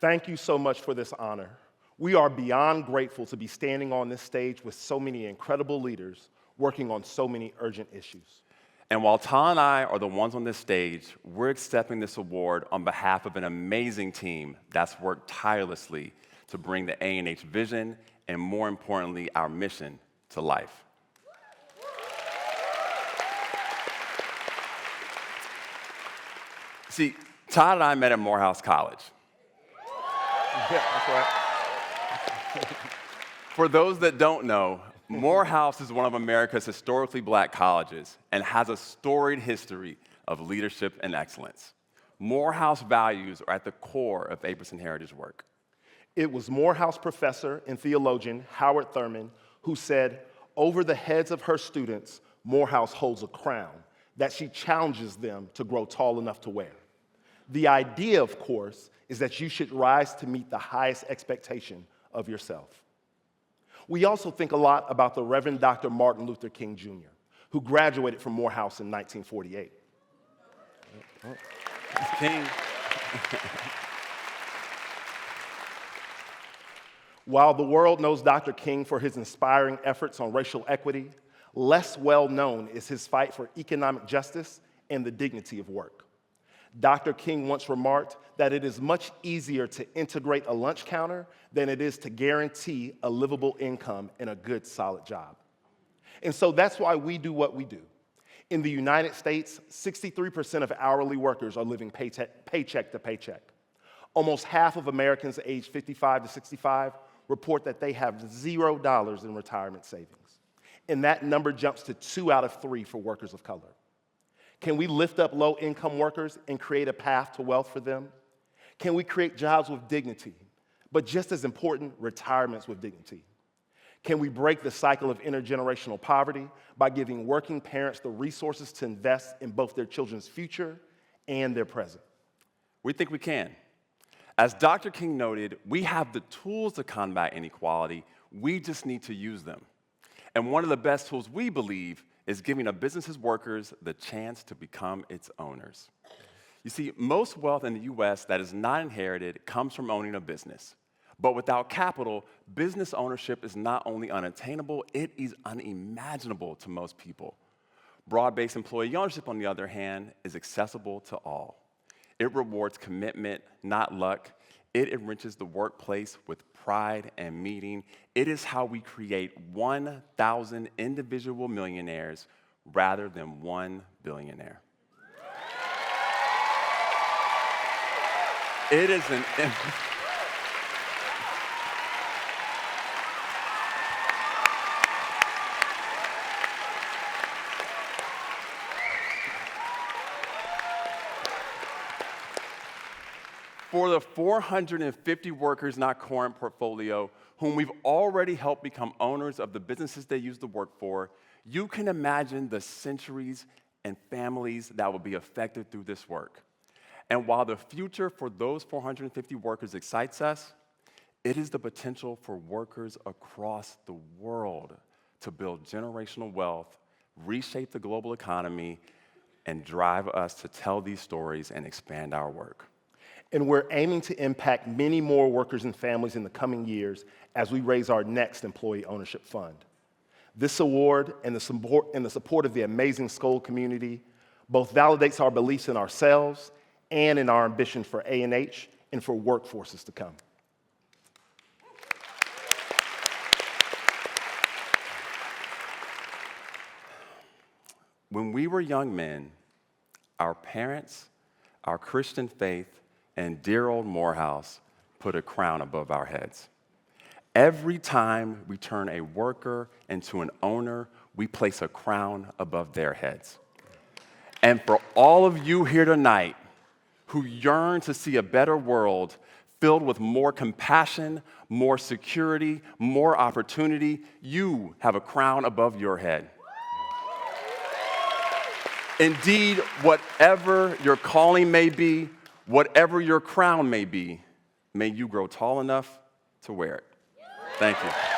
Thank you so much for this honor. We are beyond grateful to be standing on this stage with so many incredible leaders working on so many urgent issues. And while Todd and I are the ones on this stage, we're accepting this award on behalf of an amazing team that's worked tirelessly to bring the A&H vision and, more importantly, our mission to life. See, Todd and I met at Morehouse College. Yeah, that's right. For those that don't know, Morehouse is one of America's historically black colleges and has a storied history of leadership and excellence. Morehouse values are at the core of Apris and Heritage work. It was Morehouse professor and theologian Howard Thurman who said, over the heads of her students, Morehouse holds a crown that she challenges them to grow tall enough to wear. The idea, of course, is that you should rise to meet the highest expectation of yourself. We also think a lot about the Reverend Dr. Martin Luther King Jr., who graduated from Morehouse in 1948. King. While the world knows Dr. King for his inspiring efforts on racial equity, less well known is his fight for economic justice and the dignity of work. Dr. King once remarked that it is much easier to integrate a lunch counter than it is to guarantee a livable income and a good, solid job. And so that's why we do what we do. In the United States, 63% of hourly workers are living paycheck to paycheck. Almost half of Americans aged 55 to 65 report that they have $0 in retirement savings. And that number jumps to 2 out of 3 for workers of color. Can we lift up low-income workers and create a path to wealth for them? Can we create jobs with dignity, but just as important, retirements with dignity? Can we break the cycle of intergenerational poverty by giving working parents the resources to invest in both their children's future and their present? We think we can. As Dr. King noted, we have the tools to combat inequality. We just need to use them. And one of the best tools, we believe, is giving a business's workers the chance to become its owners. You see, most wealth in the U.S. that is not inherited comes from owning a business. But without capital, business ownership is not only unattainable, it is unimaginable to most people. Broad-based employee ownership, on the other hand, is accessible to all. It rewards commitment, not luck. It enriches the workplace with pride and meaning. It is how we create 1,000 individual millionaires rather than 1 billionaire. It is an... For the 450 workers in our current portfolio, whom we've already helped become owners of the businesses they used to work for, you can imagine the centuries and families that will be affected through this work. And while the future for those 450 workers excites us, it is the potential for workers across the world to build generational wealth, reshape the global economy, and drive us to tell these stories and expand our work. And we're aiming to impact many more workers and families in the coming years as we raise our next employee ownership fund. This award and the support of the amazing Skoll community both validates our beliefs in ourselves and in our ambition for A&H and for workforces to come. When we were young men, our parents, our Christian faith, and dear old Morehouse put a crown above our heads. Every time we turn a worker into an owner, we place a crown above their heads. And for all of you here tonight who yearn to see a better world filled with more compassion, more security, more opportunity, you have a crown above your head. Indeed, whatever your calling may be, whatever your crown may be, may you grow tall enough to wear it. Thank you.